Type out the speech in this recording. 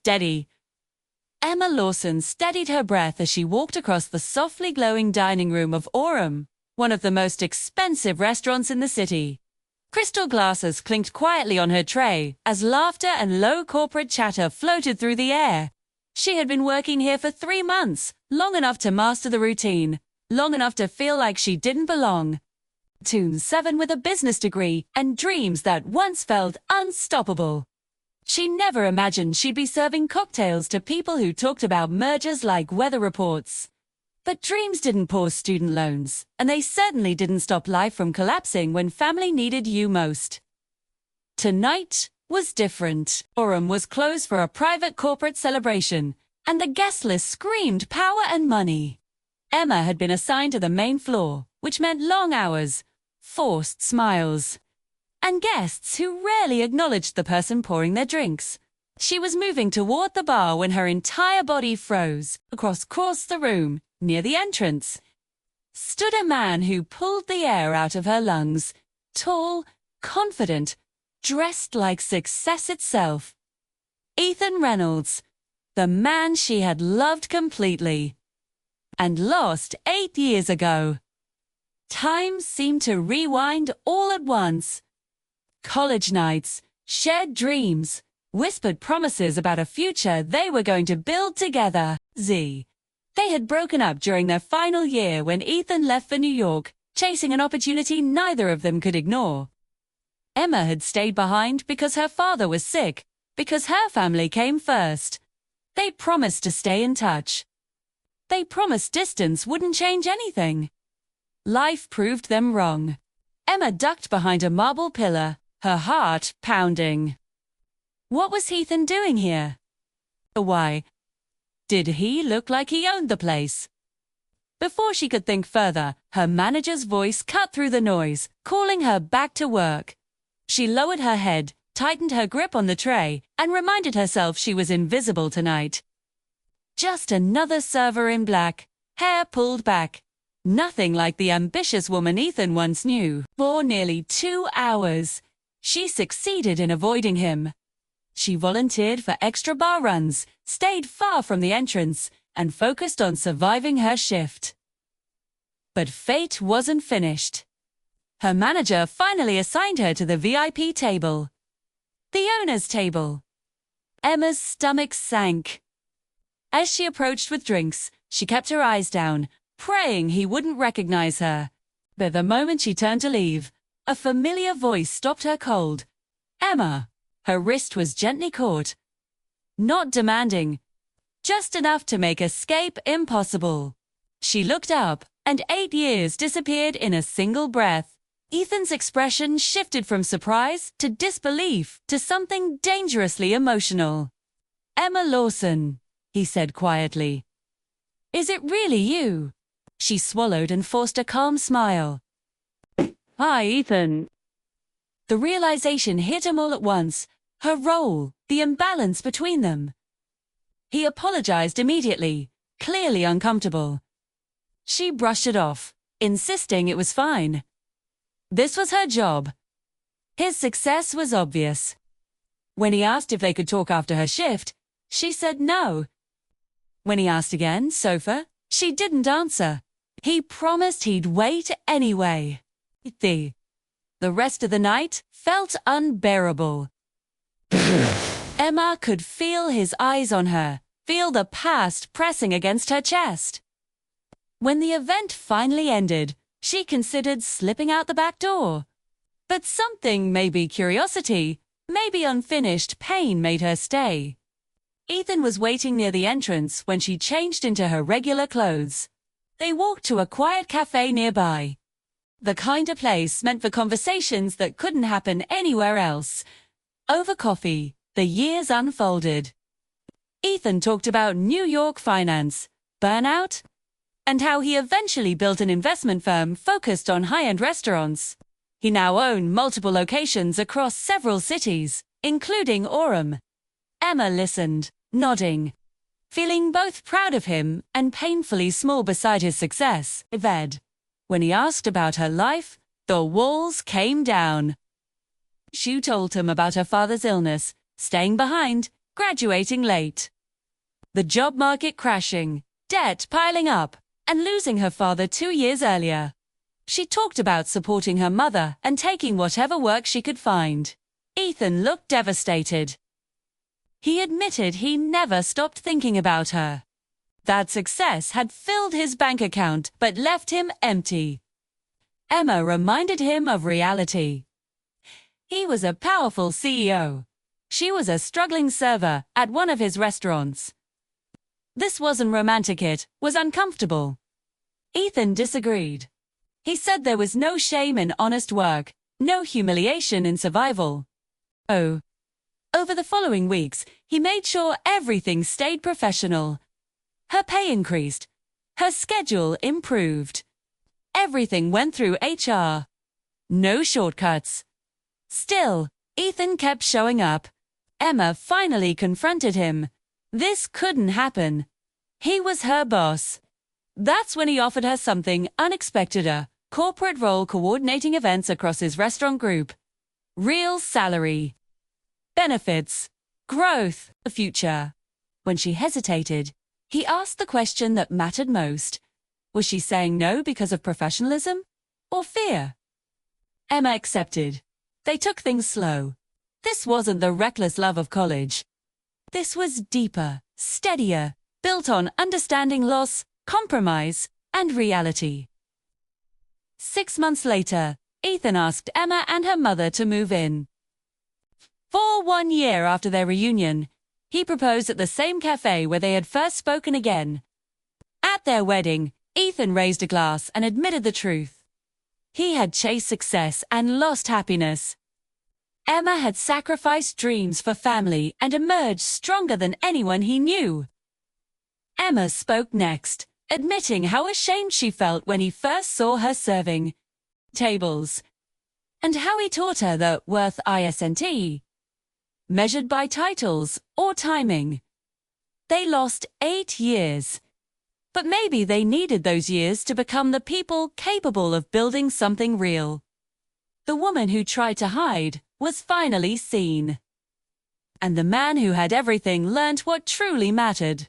steady. Emma Lawson steadied her breath as she walked across the softly glowing dining room of Orem, one of the most expensive restaurants in the city. Crystal glasses clinked quietly on her tray as laughter and low corporate chatter floated through the air. She had been working here for 3 months, long enough to master the routine, long enough to feel like she didn't belong. 7 with a business degree and dreams that once felt unstoppable. She never imagined she'd be serving cocktails to people who talked about mergers like weather reports. But dreams didn't pause student loans, and they certainly didn't stop life from collapsing when family needed you most. Tonight was different. Orem was closed for a private corporate celebration, and the guest list screamed power and money. Emma had been assigned to the main floor, which meant long hours, forced smiles, and guests who rarely acknowledged the person pouring their drinks. She was moving toward the bar when her entire body froze. Across the room, near the entrance, stood a man who pulled the air out of her lungs, tall, confident, dressed like success itself. Ethan Reynolds, the man she had loved completely and lost 8 years ago. Time seemed to rewind all at once. College nights, shared dreams, whispered promises about a future they were going to build together. They had broken up during their final year when Ethan left for New York, chasing an opportunity neither of them could ignore. Emma had stayed behind because her father was sick, because her family came first. They promised to stay in touch. They promised distance wouldn't change anything. Life proved them wrong. Emma ducked behind a marble pillar, her heart pounding. What was Ethan doing here? Why did he look like he owned the place? Before she could think further, her manager's voice cut through the noise, calling her back to work. She lowered her head, tightened her grip on the tray, and reminded herself she was invisible tonight. Just another server in black, hair pulled back. Nothing like the ambitious woman Ethan once knew. For nearly 2 hours, she succeeded in avoiding him. She volunteered for extra bar runs, stayed far from the entrance, and focused on surviving her shift. But fate wasn't finished. Her manager finally assigned her to the VIP table. The owner's table. Emma's stomach sank. As she approached with drinks, she kept her eyes down, praying he wouldn't recognize her. But the moment she turned to leave, a familiar voice stopped her cold. Emma. Her wrist was gently caught. Not demanding, just enough to make escape impossible. She looked up, and 8 years disappeared in a single breath. Ethan's expression shifted from surprise to disbelief to something dangerously emotional. Emma Lawson, he said quietly. Is it really you? She swallowed and forced a calm smile. Hi, Ethan. The realization hit him all at once. Her role, the imbalance between them. He apologized immediately, clearly uncomfortable. She brushed it off, insisting it was fine. This was her job. His success was obvious. When he asked if they could talk after her shift, she said no. When he asked again, sofa, she didn't answer. He promised he'd wait anyway. The rest of the night felt unbearable. Emma could feel his eyes on her, feel the past pressing against her chest. When the event finally ended, she considered slipping out the back door. But something, maybe curiosity, maybe unfinished pain made her stay. Ethan was waiting near the entrance when she changed into her regular clothes. They walked to a quiet cafe nearby. The kind of place meant for conversations that couldn't happen anywhere else. Over coffee, the years unfolded. Ethan talked about New York finance, burnout, and how he eventually built an investment firm focused on high-end restaurants. He now owned multiple locations across several cities, including Orem. Emma listened, nodding, feeling both proud of him and painfully small beside his success. When he asked about her life, the walls came down. She told him about her father's illness, staying behind, graduating late, the job market crashing, debt piling up, and losing her father 2 years earlier. She talked about supporting her mother and taking whatever work she could find. Ethan looked devastated. He admitted he never stopped thinking about her. That success had filled his bank account but left him empty. Emma reminded him of reality. He was a powerful CEO. She was a struggling server at one of his restaurants. This wasn't romantic, it was uncomfortable. Ethan disagreed. He said there was no shame in honest work, no humiliation in survival. Oh. Over the following weeks, he made sure everything stayed professional. Her pay increased. Her schedule improved. Everything went through HR. No shortcuts. Still, Ethan kept showing up. Emma finally confronted him. This couldn't happen. He was her boss. That's when he offered her something unexpected, a corporate role coordinating events across his restaurant group. Real salary. Benefits. Growth. The future. When she hesitated, he asked the question that mattered most. Was she saying no because of professionalism or fear? Emma accepted. They took things slow. This wasn't the reckless love of college. This was deeper, steadier, built on understanding loss, compromise, and reality. 6 months later, Ethan asked Emma and her mother to move in. For 1 year after their reunion, he proposed at the same cafe where they had first spoken again. At their wedding, Ethan raised a glass and admitted the truth. He had chased success and lost happiness. Emma had sacrificed dreams for family and emerged stronger than anyone he knew. Emma spoke next, admitting how ashamed she felt when he first saw her serving tables, and how he taught her the worth isn't measured by titles or timing. They lost 8 years. But maybe they needed those years to become the people capable of building something real. The woman who tried to hide was finally seen. And the man who had everything learned what truly mattered.